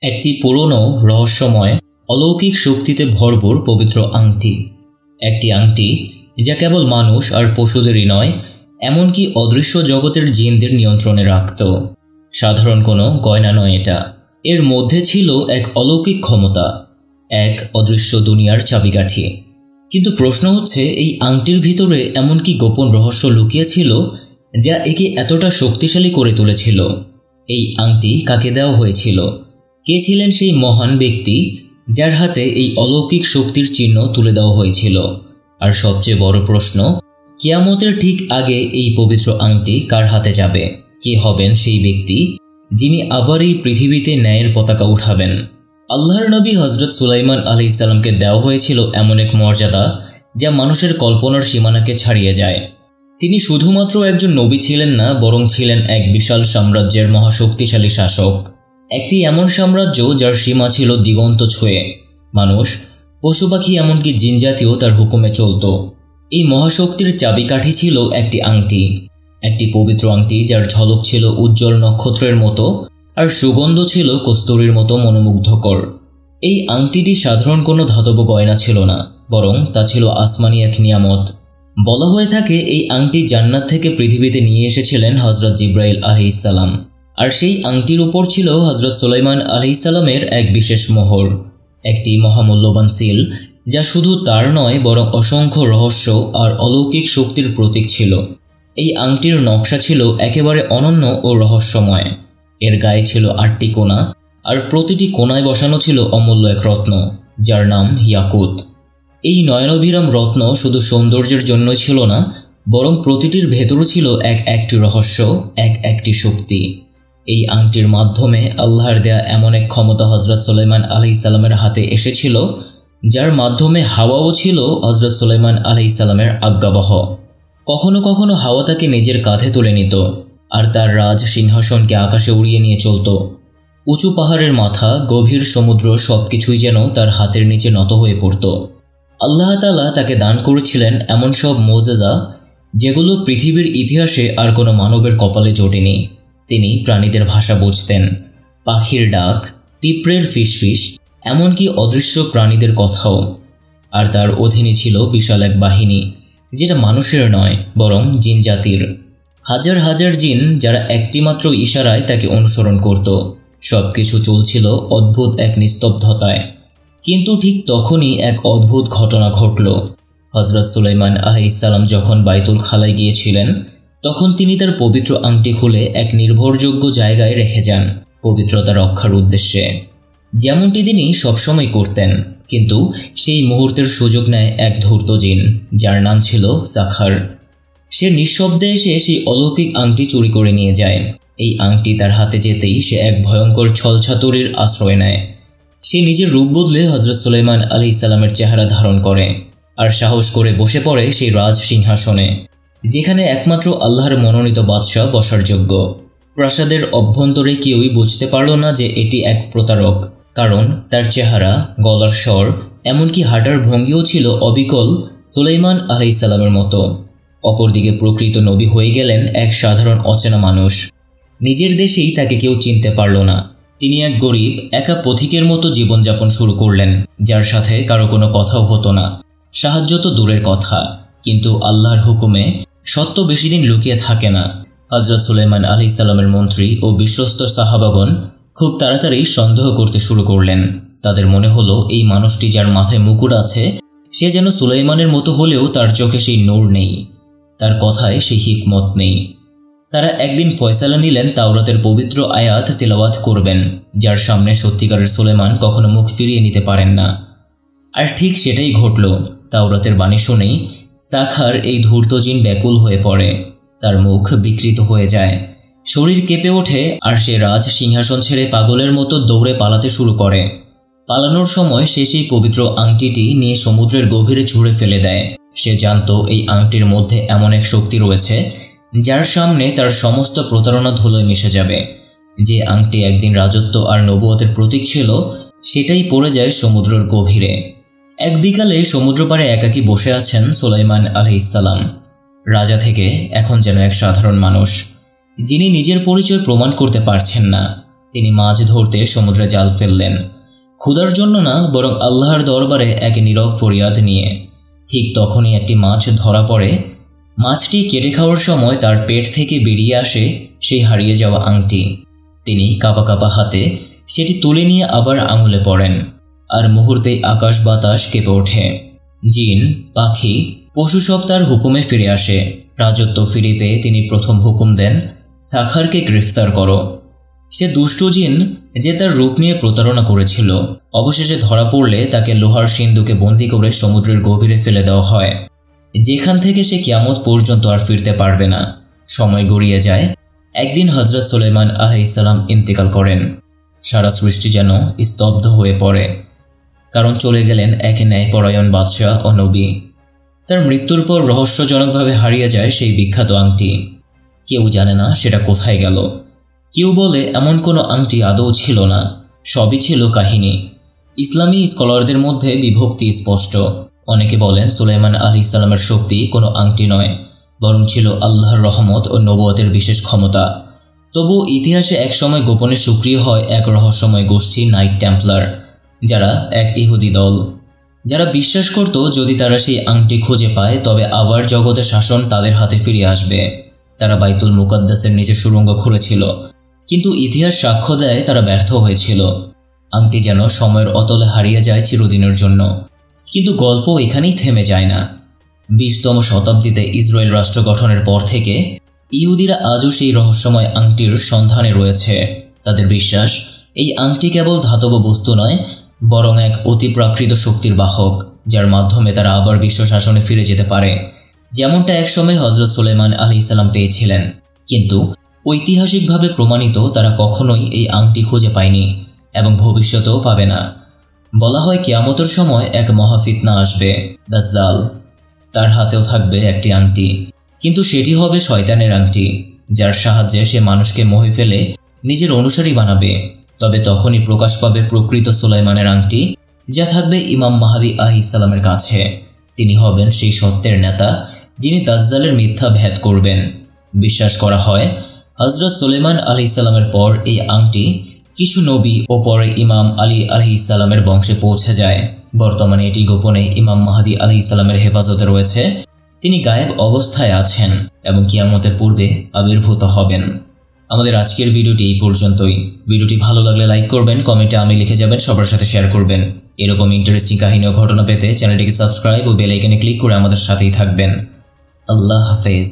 একটি পুরনো রহস্যময় অলৌকিক শক্তিতে ভরপুর পবিত্র আংটি। একটি আংটি যা কেবল মানুষ আর পশুদেরই নয়, এমনকি অদৃশ্য জগতের জিনদের নিয়ন্ত্রণে রাখত। সাধারণ কোনো গয়না নয় এটা, এর মধ্যে ছিল এক অলৌকিক ক্ষমতা, এক অদৃশ্য দুনিয়ার চাবিকাঠি। কিন্তু প্রশ্ন হচ্ছে, এই আংটির ভিতরে এমন কি গোপন রহস্য লুকিয়ে ছিল যা একে এতটা শক্তিশালী করে তুলেছিল? এই আংটি কাকে দেওয়া হয়েছিল? কে ছিলেন সেই মহান ব্যক্তি যার হাতে এই অলৌকিক শক্তির চিহ্ন তুলে দেওয়া হয়েছিল? আর সবচেয়ে বড় প্রশ্ন, কিয়ামতের ঠিক আগে এই পবিত্র আংটি কার হাতে যাবে? কে হবেন সেই ব্যক্তি যিনি আবার এই পৃথিবীতে ন্যায়ের পতাকা উঠাবেন? আল্লাহর নবী হযরত সুলাইমান আলাইহিস সালামকে দেওয়া হয়েছিল এমন এক মর্যাদা যা মানুষের কল্পনার সীমানাকে ছাড়িয়ে যায়। তিনি শুধুমাত্র একজন নবী ছিলেন না, বরং ছিলেন এক বিশাল সাম্রাজ্যের মহাশক্তিশালী শাসক। একটি এমন সাম্রাজ্য যার সীমা ছিল দিগন্ত ছুঁয়ে। মানুষ, পশু পাখি, এমনকি জিনজাতিও তার হুকুমে চলত। এই মহাশক্তির চাবিকাঠি ছিল একটি আংটি, একটি পবিত্র আংটি যার ঝলক ছিল উজ্জ্বল নক্ষত্রের মতো আর সুগন্ধ ছিল কস্তুরীর মতো মনোমুগ্ধকর। এই আংটিটি সাধারণ কোনো ধাতব গয়না ছিল না, বরং তা ছিল আসমানি এক নিয়ামত। বলা হয়ে থাকে এই আংটি জান্নাত থেকে পৃথিবীতে নিয়ে এসেছিলেন হযরত জিবরাইল আলাইহিস সালাম, আর সেই আংটির উপর ছিল হযরত সুলাইমান আলাইহিস সালামের এক বিশেষ মোহর, একটি মহামূল্যবান সিল যা শুধু তার নয় বরং অসংখ্য রহস্য আর অলৌকিক শক্তির প্রতীক ছিল। এই আংটির নকশা ছিল একেবারে অনন্য ও রহস্যময়। এর গায়ে ছিল 8টি কোণা, আর প্রতিটি কোণায় বসানো ছিল অমূল্য এক রত্ন যার নাম ইয়াকুত। এই নয়নবিরাম রত্ন শুধু সৌন্দর্যের জন্যই ছিল না, বরং প্রতিটির ভেতরও ছিল একটি রহস্য, একটি শক্তি। এই আংটির মাধ্যমে আল্লাহর দেয়া এমন এক ক্ষমতা হযরত সুলাইমান আলাইহিস সালামের হাতে এসেছিল, যার মাধ্যমে হাওয়াও ছিল হযরত সুলাইমান আলাইহিস সালামের আজ্ঞাবহ। কখনো কখনো হাওয়া তাকে নিজের কাঁধে তুলে নিত, আর তার রাজ সিংহাসনকে আকাশে উড়িয়ে নিয়ে চলত। উঁচু পাহাড়ের মাথা, গভীর সমুদ্র, সবকিছুই যেন তার হাতের নিচে নত হয়ে পড়ত। আল্লাহ তাআলা তাকে দান করেছিলেন এমন সব মুজিজা যেগুলো পৃথিবীর ইতিহাসে আর কোনো মানবের কপালে জোটেনি। তিনি প্রাণীদের ভাষা বুঝতেন, পাখির ডাক, পিঁপড়ের ফিসফিস, এমনকি অদৃশ্য প্রাণীদের কথাও। আর তার অধীনে ছিল বিশাল এক বাহিনী, যেটা মানুষের নয় বরং জিন জাতির। হাজার হাজার জিন যারা একটিমাত্র ইশারায় তাকে অনুসরণ করত। সবকিছু চলছিল অদ্ভুত এক নিস্তব্ধতায়। কিন্তু ঠিক তখনই এক অদ্ভুত ঘটনা ঘটল। হযরত সুলাইমান আলাইহিস সালাম যখন বাইতুল খালায় গিয়েছিলেন, তখন তিনি তার পবিত্র আংটি খুলে এক নির্ভরযোগ্য জায়গায় রেখে যান, পবিত্রতা রক্ষার উদ্দেশ্যে, যেমনটি তিনি সবসময় করতেন। কিন্তু সেই মুহূর্তের সুযোগ নেয় এক ধূর্ত জিন, যার নাম ছিল সাখার। সে নিঃশব্দে এসে সেই অলৌকিক আংটি চুরি করে নিয়ে যায়। এই আংটি তার হাতে যেতেই সে এক ভয়ঙ্কর ছলছাতুরির আশ্রয় নেয়। সে নিজের রূপ বদলে হযরত সুলাইমান আলাইহিস সালামের চেহারা ধারণ করে আর সাহস করে বসে পড়ে সেই রাজ সিংহাসনে, যেখানে একমাত্র আল্লাহর মনোনীত বাদশাহ বসার যোগ্য। প্রাসাদের অভ্যন্তরে কেউই বুঝতে পারল না যে এটি এক প্রতারক, কারণ তার চেহারা, গলার স্বর, এমনকি হাঁটার ভঙ্গিও ছিল অবিকল সুলাইমান আলাইহিস সালামের মতো। অপরদিকে প্রকৃত নবী হয়ে গেলেন এক সাধারণ অচেনা মানুষ। নিজের দেশেই তাকে কেউ চিনতে পারল না। তিনি এক গরিব একা পথিকের মতো জীবনযাপন শুরু করলেন, যার সাথে কারো কোনো কথাও হতো না। সাহায্য তো দূরের কথা, কিন্তু আল্লাহর হুকুমে সত্য বেশি দিন লুকিয়ে থাকে না। হযরত সুলাইমান আলাইহিস সালামের মন্ত্রী ও বিশ্বস্ত সাহাবাগণ খুব তাড়াতাড়ি সন্দেহ করতে শুরু করলেন। তাদের মনে হলো এই মানুষটি যার মাথায় মুকুট আছে, সে যেন সুলাইমানের মতো হলেও তার চোখে সেই নূর নেই, তার কথায় সেই হিকমত নেই। তারা একদিন ফয়সালা নিলেন তাওরাতের পবিত্র আয়াত তেলাওয়াত করবেন, যার সামনে সত্যিকারের সুলাইমান কখনো মুখ ফিরিয়ে নিতে পারেন না। আর ঠিক সেটাই ঘটল। তাওরাতের বাণী শুনেই সাখার এই ধূর্ত জিন ব্যাকুল হয়ে পড়ে। তার মুখ বিকৃত হয়ে যায়, শরীর কেঁপে ওঠে, আর সে রাজ সিংহাসন ছেড়ে পাগলের মতো দৌড়ে পালাতে শুরু করে। পালানোর সময় সে সেই পবিত্র আংটিটি নিয়ে সমুদ্রের গভীরে ছুঁড়ে ফেলে দেয়। সে জানত এই আংটির মধ্যে এমন এক শক্তি রয়েছে যার সামনে তার সমস্ত প্রতারণা ধুলোয় মিশে যাবে। যে আংটি একদিন রাজত্ব আর নবুয়তের প্রতীক ছিল, সেটাই পড়ে যায় সমুদ্রের গভীরে। এক বিকালে সমুদ্র পাড়ে একাকী বসে আছেন সুলাইমান আলাইহিস সালাম। রাজা থেকে এখন যেন এক সাধারণ মানুষ, যিনি নিজের পরিচয় প্রমাণ করতে পারছেন না। তিনি মাছ ধরতে সমুদ্রে জাল ফেললেন, ক্ষুধার জন্য না, বরং আল্লাহর দরবারে এক নীরব ফরিয়াদ নিয়ে। ঠিক তখনই একটি মাছ ধরা পড়ে। মাছটি কেটে খাওয়ার সময় তার পেট থেকে বেরিয়ে আসে সেই হারিয়ে যাওয়া আংটি। তিনি কাঁপা কাঁপা হাতে সেটি তুলে নিয়ে আবার আঙুলে পড়েন, আর মুহূর্তেই আকাশ বাতাস কেঁপে ওঠে। জিন, পাখি, পশু সব তার হুকুমে ফিরে আসে। রাজত্ব ফিরে পেয়ে তিনি প্রথম হুকুম দেন, সাখারকে গ্রেফতার করো। সে দুষ্ট জিন যে তার রূপ নিয়ে প্রতারণা করেছিল, অবশেষে ধরা পড়লে তাকে লোহার সিন্ধুকে বন্দি করে সমুদ্রের গভীরে ফেলে দেওয়া হয়, যেখান থেকে সে কিয়ামত পর্যন্ত আর ফিরতে পারবে না। সময় গড়িয়ে যায়। একদিন হযরত সুলাইমান আলাইহিসসালাম ইন্তেকাল করেন। সারা সৃষ্টি যেন স্তব্ধ হয়ে পড়ে, কারণ চলে গেলেন এক ন্যায়পরায়ণ বাদশাহ ও নবী। তার মৃত্যুর পর রহস্যজনকভাবে হারিয়ে যায় সেই বিখ্যাত আংটি। কেউ জানে না সেটা কোথায় গেল। কেউ বলে এমন কোনো আংটি আদৌ ছিল না, সবই ছিল কাহিনী। ইসলামী স্কলারদের মধ্যে বিভক্তি স্পষ্ট। অনেকে বলেন সুলাইমান আলাইহিসসালামের শক্তি কোনো আংটি নয়, বরং ছিল আল্লাহর রহমত ও নবুয়তের বিশেষ ক্ষমতা। তবু ইতিহাসে একসময় গোপনে সক্রিয় হয় এক রহস্যময় গোষ্ঠী নাইট টেম্পলার, যারা এক ইহুদি দল, যারা বিশ্বাস করত যদি তারা সেই আংটি খুঁজে পায় তবে আবার জগতের শাসন তাদের হাতে ফিরে আসবে। তারা বাইতুল মুকাদ্দাসের নিচে সুড়ঙ্গ খুঁড়েছিল, কিন্তু ইতিহাস সাক্ষ্য দেয় তারা ব্যর্থ হয়েছিল। আংটি যেন সময়ের অতলে হারিয়ে যায় চিরদিনের জন্য। কিন্তু গল্প এখানেই থেমে যায় না। 20তম শতাব্দীতে ইসরায়েল রাষ্ট্র গঠনের পর থেকে ইহুদিরা আজও সেই রহস্যময় আংটির সন্ধানে রয়েছে। তাদের বিশ্বাস এই আংটি কেবল ধাতব বস্তু নয়, বরং এক অতিপ্রাকৃত শক্তির বাহক, যার মাধ্যমে তারা আবার বিশ্ব শাসনে ফিরে যেতে পারে, যেমনটা একসময় হযরত সুলাইমান আলাইহিসসালাম পেয়েছিলেন। কিন্তু ঐতিহাসিকভাবে প্রমাণিত তারা কখনোই এই আংটি খুঁজে পায়নি এবং ভবিষ্যতেও পাবে না। বলা হয় কিয়ামতের সময় এক মহাফিতনা আসবে, দাজ্জাল। তার হাতেও থাকবে একটি আংটি, কিন্তু সেটি হবে শয়তানের আংটি, যার সাহায্যে সে মানুষকে মোহে ফেলে নিজের অনুসারী বানাবে। তবে তখনই প্রকাশ পাবে প্রকৃত সুলাইমানের আংটি, যা থাকবে ইমাম মাহদী আলাইহিসসালামের কাছে। তিনি হবেন সেই সত্যের নেতা যিনি দাজ্জালের মিথ্যা ভেদ করবেন। বিশ্বাস করা হয় হযরত সুলাইমান আলাইহিসসালামের পর এই আংটি কিছু নবী ও পরে ইমাম আলী আলাইহিসসালামের বংশে পৌঁছে যায়। বর্তমানে এটি গোপনে ইমাম মাহদী আলাইহিসসালামের হেফাজতে রয়েছে। তিনি গায়েব অবস্থায় আছেন এবং কিয়ামতের পূর্বে আবির্ভূত হবেন। আমাদের আজকের ভিডিওটি এই পর্যন্তই। ভিডিওটি ভালো লাগলে লাইক করবেন, কমেন্টে আমি লিখে যাবেন, সবার সাথে শেয়ার করবেন। এরকম ইন্টারেস্টিং কাহিনী ও ঘটনা পেতে চ্যানেলটিকে সাবস্ক্রাইব ও বেল আইকনে ক্লিক করে আমাদের সাথেই থাকবেন। আল্লাহ হাফেজ।